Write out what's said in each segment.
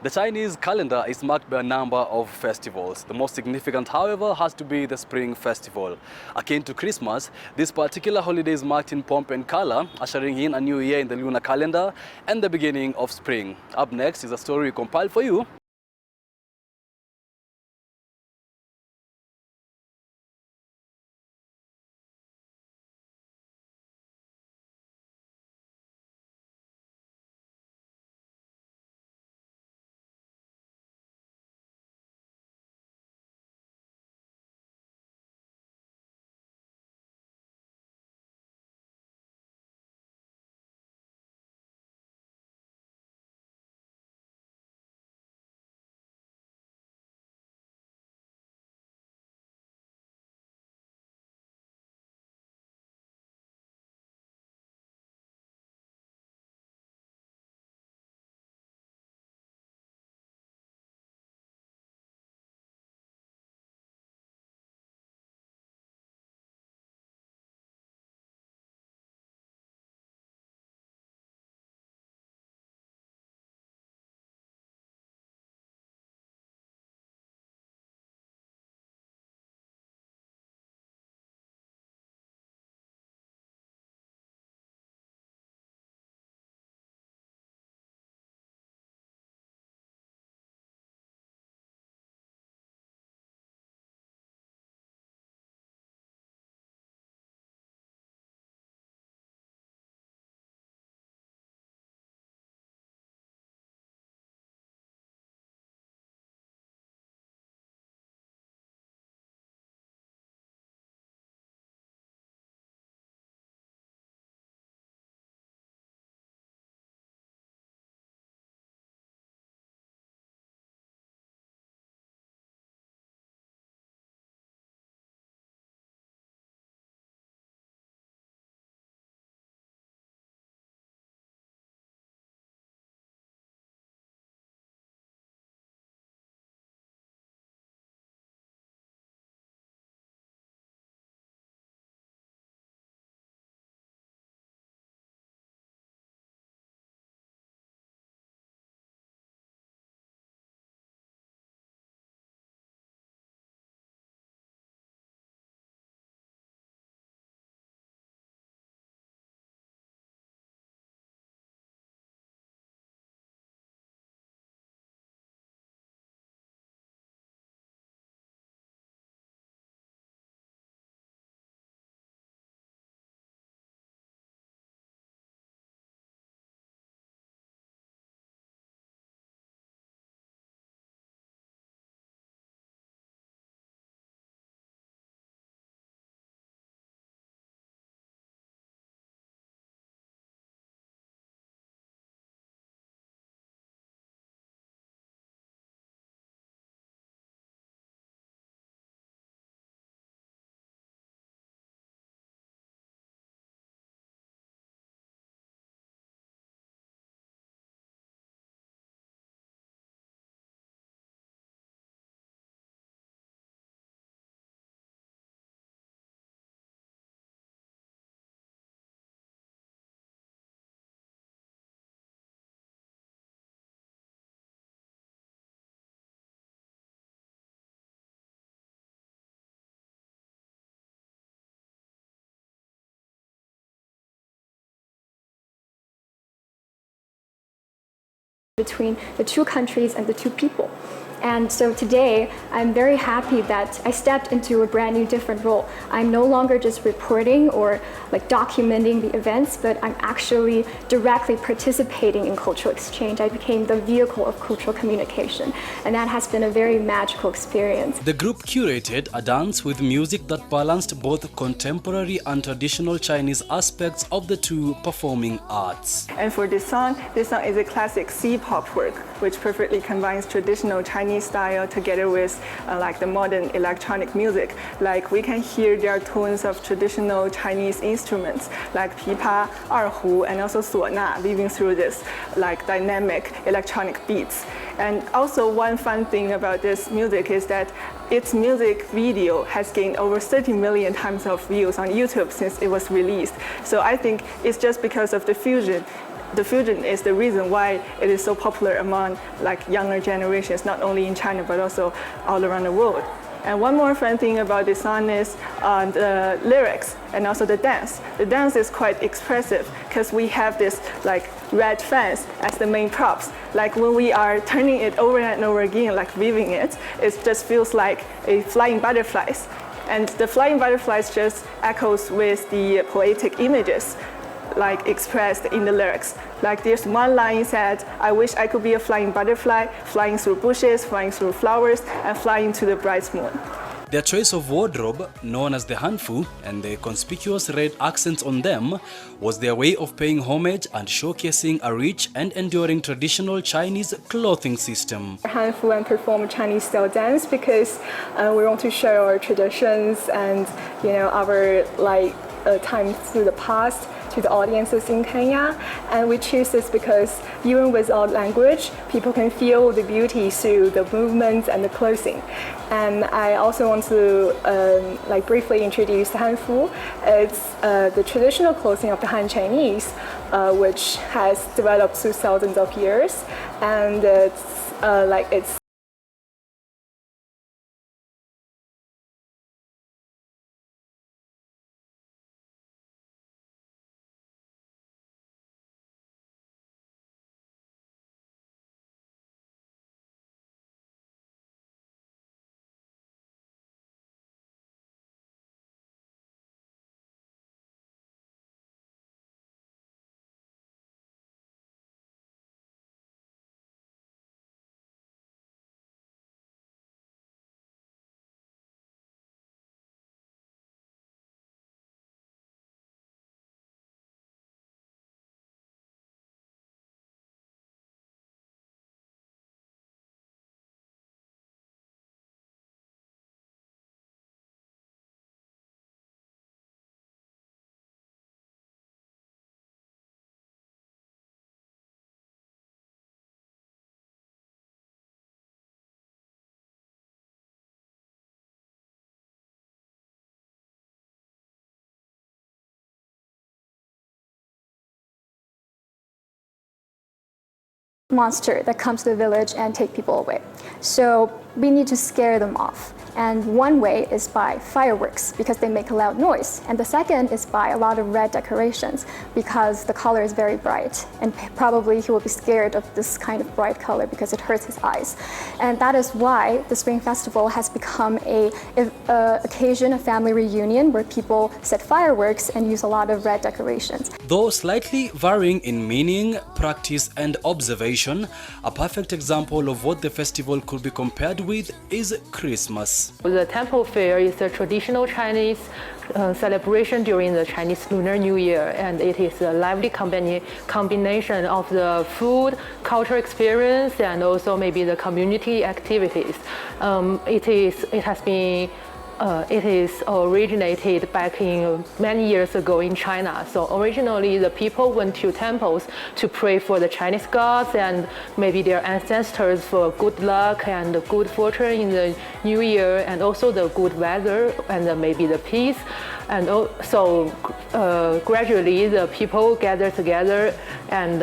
The Chinese calendar is marked by a number of festivals. The most significant, however, has to be the Spring Festival. Akin to Christmas, this particular holiday is marked in pomp and color, ushering in a new year in the lunar calendar and the beginning of spring. Up next is a story we compiled for you. Between the two countries and the two people. And so today, I'm very happy that I stepped into a brand new different role. I'm no longer just reporting or documenting the events, but I'm actually directly participating in cultural exchange. I became the vehicle of cultural communication, and that has been a very magical experience. The group curated a dance with music that balanced both contemporary and traditional Chinese aspects of the two performing arts. And for this song is a classic C-pop work, which perfectly combines traditional Chinese style together with the modern electronic music. Like we can hear there are tones of traditional Chinese instruments like pipa, erhu, and also suona weaving through this dynamic electronic beats. And also one fun thing about this music is that its music video has gained over 30 million times of views on YouTube since it was released. So I think it's just because of the fusion the fusion is the reason why it is so popular among like younger generations, not only in China but also all around the world. And one more fun thing about this song is the lyrics and also the dance. The dance is quite expressive because we have this like red fence as the main props. Like when we are turning it over and over again, like weaving it, it just feels like a flying butterflies. And the flying butterflies just echoes with the poetic images like expressed in the lyrics. Like there's one line said, I wish I could be a flying butterfly, flying through bushes, flying through flowers, and flying to the bright moon. Their choice of wardrobe, known as the hanfu, and the conspicuous red accents on them, was their way of paying homage and showcasing a rich and enduring traditional Chinese clothing system. Hanfu and perform Chinese style dance because we want to show our traditions and our time through the past to the audiences in Kenya. And we choose this because even without language, people can feel the beauty through the movements and the clothing. And I also want to briefly introduce the Hanfu. It's the traditional clothing of the Han Chinese, which has developed through thousands of years, and it's monster that comes to the village and take people away. So we need to scare them off. And one way is by fireworks because they make a loud noise. And the second is by a lot of red decorations because the color is very bright. And probably he will be scared of this kind of bright color because it hurts his eyes. And that is why the Spring Festival has become a occasion, a family reunion where people set fireworks and use a lot of red decorations. Though slightly varying in meaning, practice and observation, a perfect example of what the festival could be compared with is Christmas. The Temple Fair is a traditional Chinese celebration during the Chinese Lunar New Year, and it is a lively combination of the food, cultural experience, and also maybe the community activities. It is originated back in many years ago in China. So originally the people went to temples to pray for the Chinese gods and maybe their ancestors for good luck and good fortune in the new year, and also the good weather and maybe the peace. And so gradually the people gather together, and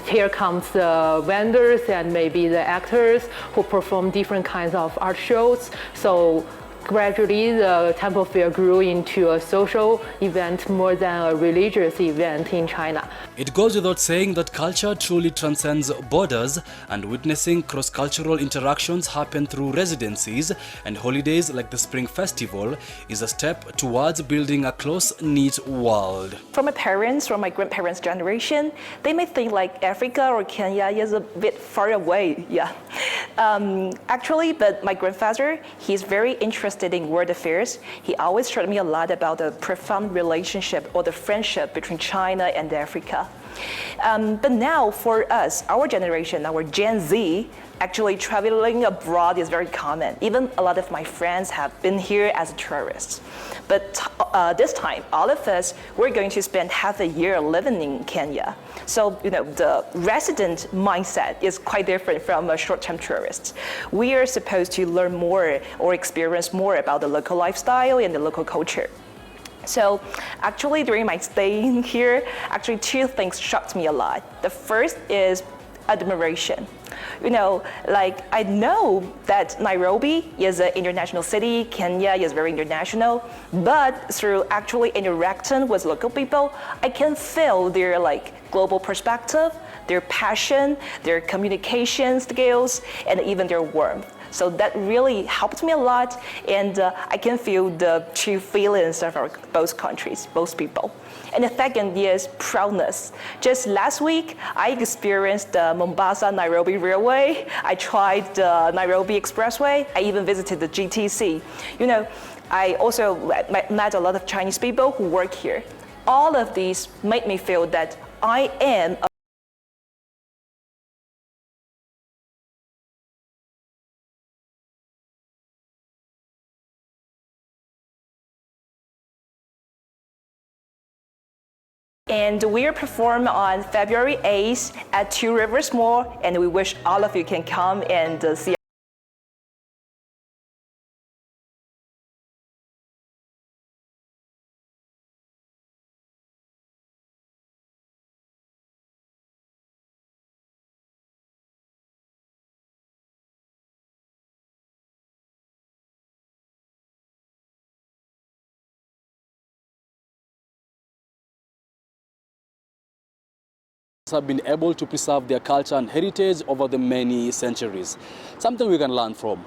here comes the vendors and maybe the actors who perform different kinds of art shows. So gradually, the Temple Fair grew into a social event more than a religious event in China. It goes without saying that culture truly transcends borders, and witnessing cross-cultural interactions happen through residencies and holidays like the Spring Festival is a step towards building a close-knit world. From my grandparents' generation, they may think like Africa or Kenya is a bit far away, actually, but my grandfather, he's very interested in world affairs. He always taught me a lot about the profound relationship or the friendship between China and Africa. But now for us, our generation, our Gen Z, actually traveling abroad is very common. Even a lot of my friends have been here as tourists. But this time, all of us, we're going to spend half a year living in Kenya. So, the resident mindset is quite different from a short-term tourist. We are supposed to learn more or experience more about the local lifestyle and the local culture. So actually during my stay in here, actually two things shocked me a lot. The first is admiration. You know, like I know that Nairobi is an international city, Kenya is very international, but through actually interacting with local people, I can feel their like global perspective, their passion, their communication skills, and even their warmth. So that really helped me a lot, and I can feel the true feelings of both countries, both people. And the second is proudness. Just last week, I experienced the Mombasa-Nairobi Railway. I tried the Nairobi Expressway. I even visited the GTC. You know, I also met a lot of Chinese people who work here. All of these made me feel that I am a And we are performing on February 8th at Two Rivers Mall, and we wish all of you can come and see. Have been able to preserve their culture and heritage over the many centuries. Something we can learn from.